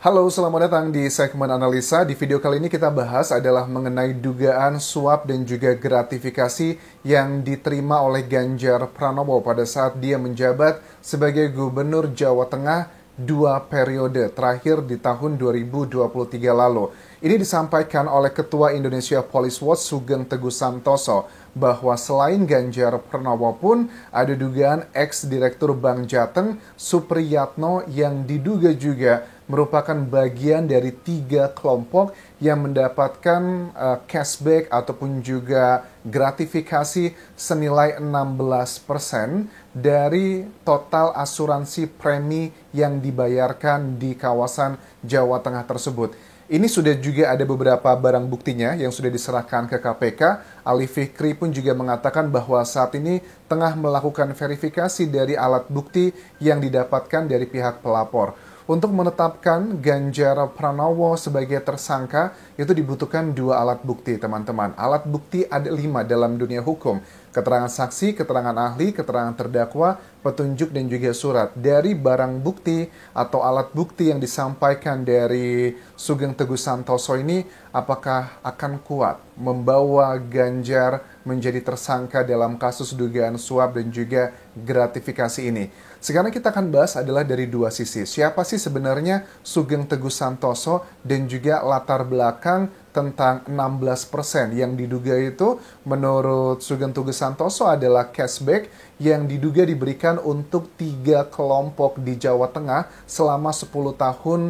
Halo, selamat datang di segmen analisa. Di video kali ini kita bahas adalah mengenai dugaan suap dan juga gratifikasi yang diterima oleh Ganjar Pranowo pada saat dia menjabat sebagai Gubernur Jawa Tengah 2 periode terakhir di tahun 2023 lalu. Ini disampaikan oleh Ketua Indonesia Police Watch Sugeng Teguh Santoso bahwa selain Ganjar Pranowo pun ada dugaan ex-direktur Bank Jateng Supriyatno yang diduga juga merupakan bagian dari 3 kelompok yang mendapatkan cashback ataupun juga gratifikasi senilai 16% dari total asuransi premi yang dibayarkan di kawasan Jawa Tengah tersebut. Ini sudah juga ada beberapa barang buktinya yang sudah diserahkan ke KPK. Ali Fikri pun juga mengatakan bahwa saat ini tengah melakukan verifikasi dari alat bukti yang didapatkan dari pihak pelapor. Untuk menetapkan Ganjar Pranowo sebagai tersangka, itu dibutuhkan 2 alat bukti, teman-teman. Alat bukti ada 5 dalam dunia hukum. Keterangan saksi, keterangan ahli, keterangan terdakwa, petunjuk, dan juga surat. Dari barang bukti atau alat bukti yang disampaikan dari Sugeng Teguh Santoso ini, apakah akan kuat membawa Ganjar menjadi tersangka dalam kasus dugaan suap dan juga gratifikasi ini? Sekarang kita akan bahas adalah dari 2 sisi. Siapa sih sebenarnya Sugeng Teguh Santoso dan juga latar belakang tentang 16% yang diduga itu menurut Sugeng Teguh Santoso adalah cashback yang diduga diberikan untuk 3 kelompok di Jawa Tengah selama 10 tahun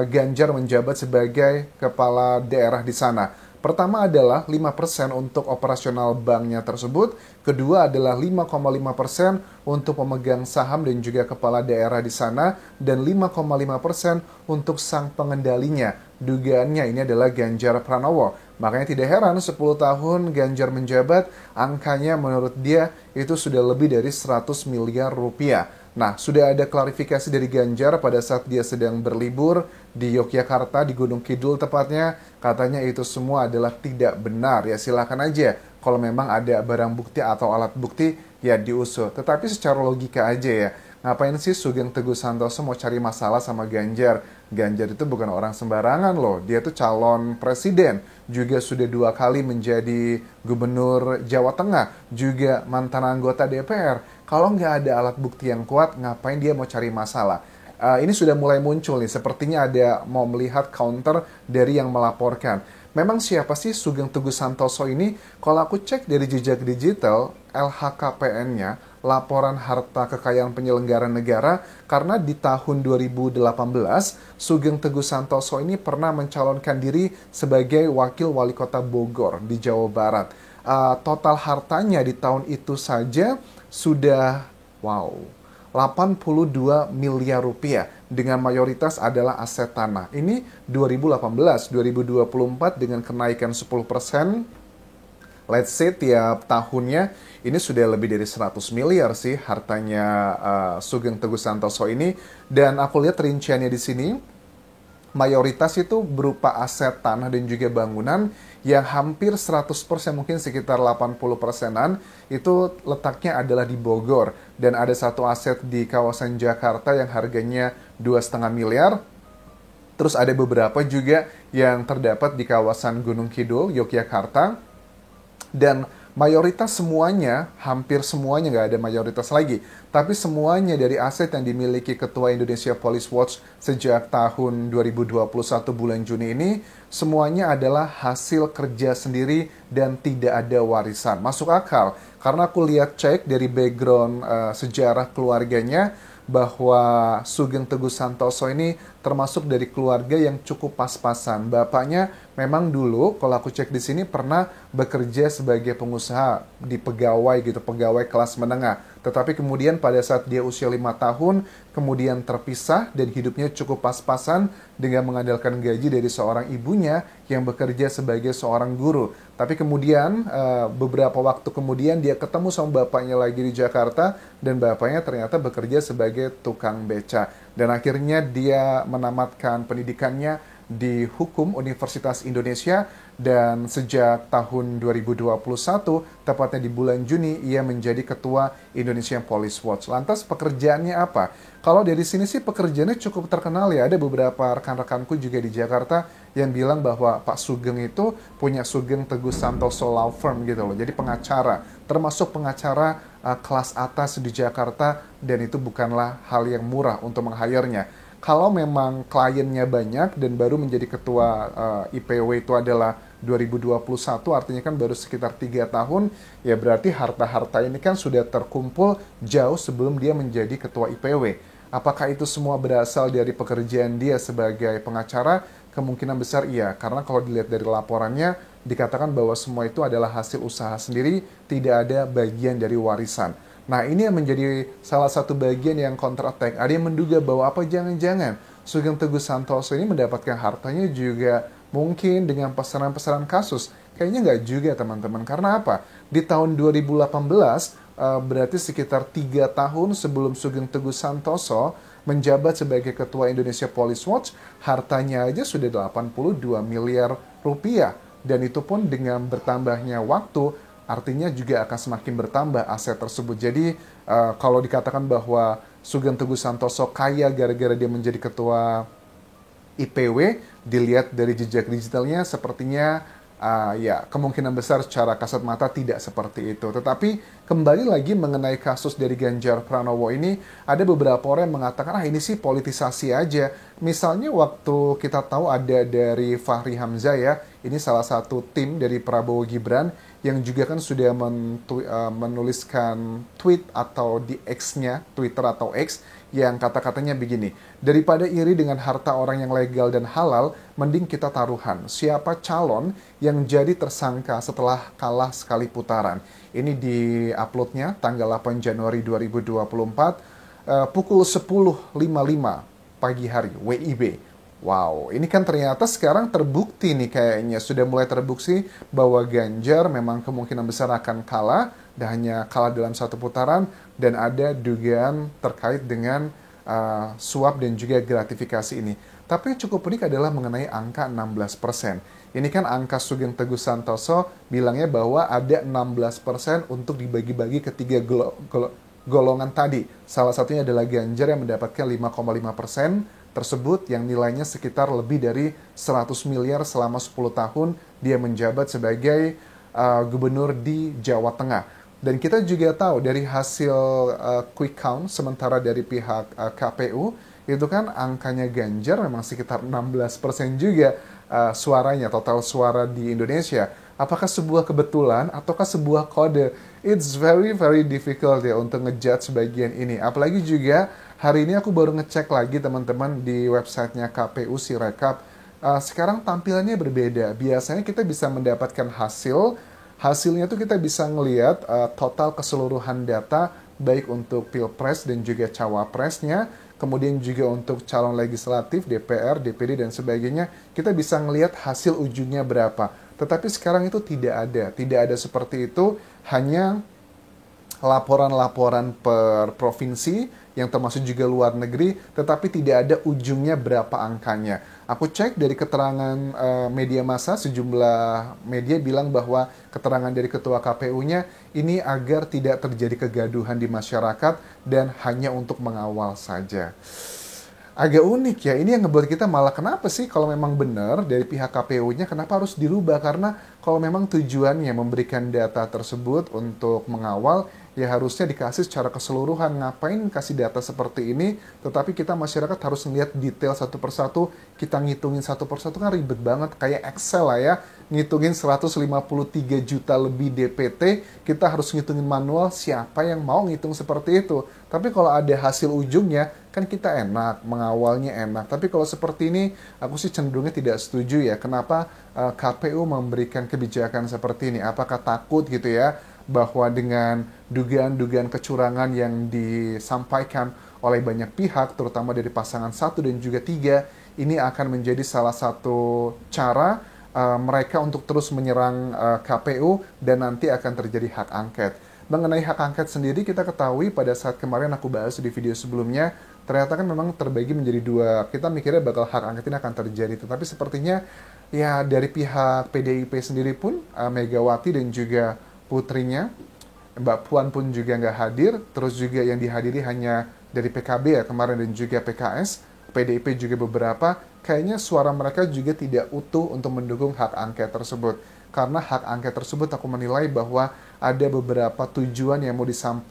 Ganjar menjabat sebagai kepala daerah di sana. Pertama adalah 5% untuk operasional banknya tersebut. Kedua adalah 5,5% untuk pemegang saham dan juga kepala daerah di sana. Dan 5,5% untuk sang pengendalinya. Dugaannya ini adalah Ganjar Pranowo. Makanya tidak heran 10 tahun Ganjar menjabat, angkanya menurut dia itu sudah lebih dari 100 miliar rupiah. Nah, sudah ada klarifikasi dari Ganjar pada saat dia sedang berlibur di Yogyakarta, di Gunung Kidul tepatnya. Katanya itu semua adalah tidak benar. Ya silakan aja. Kalau memang ada barang bukti atau alat bukti, ya diusut. Tetapi secara logika aja ya. Ngapain sih Sugeng Teguh Santoso mau cari masalah sama Ganjar? Ganjar itu bukan orang sembarangan loh. Dia tuh calon presiden. Juga sudah 2 kali menjadi gubernur Jawa Tengah. Juga mantan anggota DPR. Kalau nggak ada alat bukti yang kuat, ngapain dia mau cari masalah? Ini sudah mulai muncul nih. Sepertinya ada mau melihat counter dari yang melaporkan. Memang siapa sih Sugeng Teguh Santoso ini? Kalau aku cek dari jejak digital, LHKPN-nya, laporan harta kekayaan penyelenggara negara, karena di tahun 2018, Sugeng Teguh Santoso ini pernah mencalonkan diri sebagai wakil wali kota Bogor di Jawa Barat. Total hartanya di tahun itu saja sudah, 82 miliar rupiah dengan mayoritas adalah aset tanah. Ini 2018, 2024 dengan kenaikan 10%, let's say tiap tahunnya ini sudah lebih dari 100 miliar sih hartanya Sugeng Teguh Santoso ini. Dan aku lihat rinciannya di sini, mayoritas itu berupa aset tanah dan juga bangunan yang hampir 100%, mungkin sekitar 80%-an itu letaknya adalah di Bogor. Dan ada satu aset di kawasan Jakarta yang harganya 2,5 miliar. Terus ada beberapa juga yang terdapat di kawasan Gunung Kidul, Yogyakarta. Dan mayoritas semuanya, hampir semuanya, nggak ada mayoritas lagi, tapi semuanya dari aset yang dimiliki Ketua Indonesia Police Watch sejak tahun 2021 bulan Juni ini, semuanya adalah hasil kerja sendiri dan tidak ada warisan. Masuk akal, karena aku lihat cek dari background sejarah keluarganya, bahwa Sugeng Teguh Santoso ini termasuk dari keluarga yang cukup pas-pasan. Bapaknya memang dulu, kalau aku cek di sini, pernah bekerja sebagai pengusaha di pegawai gitu, pegawai kelas menengah. Tetapi kemudian pada saat dia usia 5 tahun, kemudian terpisah dan hidupnya cukup pas-pasan dengan mengandalkan gaji dari seorang ibunya yang bekerja sebagai seorang guru. Tapi kemudian beberapa waktu kemudian dia ketemu sama bapaknya lagi di Jakarta dan bapaknya ternyata bekerja sebagai tukang beca. Dan akhirnya dia menamatkan pendidikannya di Hukum Universitas Indonesia dan sejak tahun 2021, tepatnya di bulan Juni, ia menjadi Ketua Indonesian Police Watch. Lantas pekerjaannya apa? Kalau dari sini sih pekerjaannya cukup terkenal ya. Ada beberapa rekan-rekanku juga di Jakarta yang bilang bahwa Pak Sugeng itu punya Sugeng Teguh Santoso Law Firm gitu loh. Jadi pengacara, termasuk pengacara kelas atas di Jakarta, dan itu bukanlah hal yang murah untuk meng-hire-nya. Kalau memang kliennya banyak dan baru menjadi ketua IPW itu adalah 2021, artinya kan baru sekitar 3 tahun, ya berarti harta-harta ini kan sudah terkumpul jauh sebelum dia menjadi ketua IPW. Apakah itu semua berasal dari pekerjaan dia sebagai pengacara? Kemungkinan besar iya, karena kalau dilihat dari laporannya, dikatakan bahwa semua itu adalah hasil usaha sendiri, tidak ada bagian dari warisan. Nah, ini yang menjadi salah satu bagian yang counter attack. Ada yang menduga bahwa apa jangan-jangan Sugeng Teguh Santoso ini mendapatkan hartanya juga mungkin dengan pesanan-pesanan kasus. Kayaknya nggak juga, teman-teman. Karena apa? Di tahun 2018, berarti sekitar 3 tahun sebelum Sugeng Teguh Santoso menjabat sebagai Ketua Indonesia Police Watch, hartanya aja sudah 82 miliar rupiah. Dan itu pun dengan bertambahnya waktu, artinya juga akan semakin bertambah aset tersebut. Jadi kalau dikatakan bahwa Sugeng Teguh Santoso kaya gara-gara dia menjadi ketua IPW, dilihat dari jejak digitalnya sepertinya ya kemungkinan besar secara kasat mata tidak seperti itu. Tetapi kembali lagi mengenai kasus dari Ganjar Pranowo ini, ada beberapa orang yang mengatakan ini sih politisasi aja. Misalnya waktu kita tahu ada dari Fahri Hamzah ya, ini salah satu tim dari Prabowo Gibran yang juga kan sudah menuliskan tweet atau di X-nya, Twitter atau X, yang kata-katanya begini, daripada iri dengan harta orang yang legal dan halal, mending kita taruhan. Siapa calon yang jadi tersangka setelah kalah sekali putaran? Ini di-uploadnya tanggal 8 Januari 2024, pukul 10.55 pagi hari, WIB. Wow, ini kan ternyata sekarang terbukti nih kayaknya. Sudah mulai terbukti bahwa Ganjar memang kemungkinan besar akan kalah, dan hanya kalah dalam satu putaran, dan ada dugaan terkait dengan suap dan juga gratifikasi ini. Tapi yang cukup unik adalah mengenai angka 16%. Ini kan angka Sugeng Teguh Santoso bilangnya bahwa ada 16% untuk dibagi-bagi ke 3 golongan tadi. Salah satunya adalah Ganjar yang mendapatkan 5,5% tersebut, yang nilainya sekitar lebih dari 100 miliar selama 10 tahun dia menjabat sebagai gubernur di Jawa Tengah. Dan kita juga tahu dari hasil quick count sementara dari pihak KPU, itu kan angkanya Ganjar memang sekitar 16% juga suaranya, total suara di Indonesia. Apakah sebuah kebetulan ataukah sebuah kode? It's very very difficult ya untuk ngejudge bagian ini. Apalagi juga hari ini aku baru ngecek lagi teman-teman di websitenya KPU Sirekap. Sekarang tampilannya berbeda. Biasanya kita bisa mendapatkan hasilnya tuh kita bisa ngelihat total keseluruhan data, baik untuk Pilpres dan juga Cawapresnya, kemudian juga untuk calon legislatif, DPR, DPD, dan sebagainya, kita bisa ngelihat hasil ujungnya berapa. Tetapi sekarang itu tidak ada seperti itu, hanya laporan-laporan per provinsi yang termasuk juga luar negeri, tetapi tidak ada ujungnya berapa angkanya. Aku cek dari keterangan media massa, sejumlah media bilang bahwa keterangan dari ketua KPU-nya ini agar tidak terjadi kegaduhan di masyarakat dan hanya untuk mengawal saja. Agak unik ya, ini yang ngebuat kita malah kenapa sih kalau memang benar dari pihak KPU-nya kenapa harus dirubah? Karena kalau memang tujuannya memberikan data tersebut untuk mengawal, ya harusnya dikasih secara keseluruhan. Ngapain kasih data seperti ini, tetapi kita masyarakat harus melihat detail satu persatu, kita ngitungin satu persatu kan ribet banget, kayak Excel lah ya, ngitungin 153 juta lebih DPT, kita harus ngitungin manual, siapa yang mau ngitung seperti itu. Tapi kalau ada hasil ujungnya, kan kita enak, mengawalnya enak. Tapi kalau seperti ini, aku sih cenderungnya tidak setuju ya. Kenapa KPU memberikan kebijakan seperti ini? Apakah takut gitu ya, bahwa dengan dugaan-dugaan kecurangan yang disampaikan oleh banyak pihak, terutama dari pasangan 1 dan juga 3, ini akan menjadi salah satu cara mereka untuk terus menyerang KPU dan nanti akan terjadi hak angket. Mengenai hak angket sendiri, kita ketahui pada saat kemarin aku bahas di video sebelumnya, ternyata kan memang terbagi menjadi dua. Kita mikirnya bakal hak angket ini akan terjadi, tetapi sepertinya ya dari pihak PDIP sendiri pun, Megawati dan juga putrinya, Mbak Puan pun juga nggak hadir, terus juga yang dihadiri hanya dari PKB ya kemarin dan juga PKS, PDIP juga beberapa, kayaknya suara mereka juga tidak utuh untuk mendukung hak angket tersebut. Karena hak angket tersebut aku menilai bahwa ada beberapa tujuan yang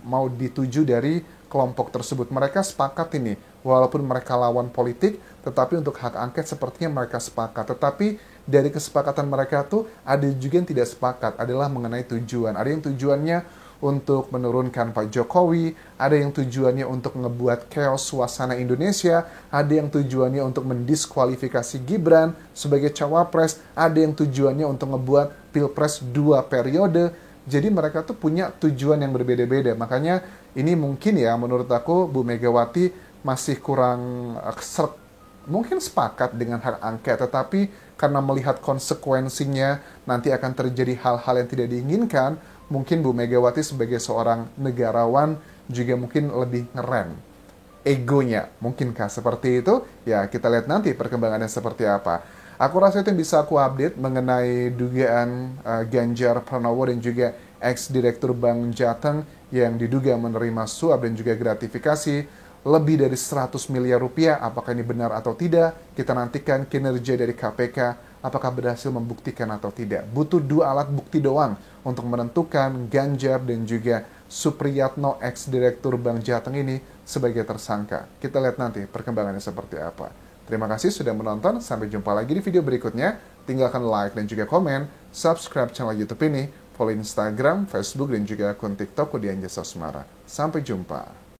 mau dituju dari kelompok tersebut. Mereka sepakat ini, walaupun mereka lawan politik, tetapi untuk hak angket sepertinya mereka sepakat. Tetapi dari kesepakatan mereka tuh ada juga yang tidak sepakat, adalah mengenai tujuan. Ada yang tujuannya untuk menurunkan Pak Jokowi, ada yang tujuannya untuk ngebuat chaos suasana Indonesia, ada yang tujuannya untuk mendiskualifikasi Gibran sebagai cawapres, ada yang tujuannya untuk ngebuat Pilpres 2 periode. Jadi mereka tuh punya tujuan yang berbeda-beda. Makanya ini mungkin ya menurut aku Bu Megawati masih kurang mungkin sepakat dengan hak angket, tetapi karena melihat konsekuensinya nanti akan terjadi hal-hal yang tidak diinginkan, mungkin Bu Megawati sebagai seorang negarawan juga mungkin lebih ngerem egonya. Mungkinkah seperti itu? Ya, kita lihat nanti perkembangannya seperti apa. Aku rasa itu yang bisa aku update mengenai dugaan Ganjar Pranowo dan juga ex-direktur Bank Jateng yang diduga menerima suap dan juga gratifikasi lebih dari 100 miliar rupiah. Apakah ini benar atau tidak? Kita nantikan kinerja dari KPK, apakah berhasil membuktikan atau tidak. Butuh 2 alat bukti doang untuk menentukan Ganjar dan juga Supriyatno, ex-direktur Bank Jateng ini sebagai tersangka. Kita lihat nanti perkembangannya seperti apa. Terima kasih sudah menonton, sampai jumpa lagi di video berikutnya. Tinggalkan like dan juga komen, subscribe channel YouTube ini, follow Instagram, Facebook, dan juga akun TikTok Kodian Jasa Semara. Sampai jumpa.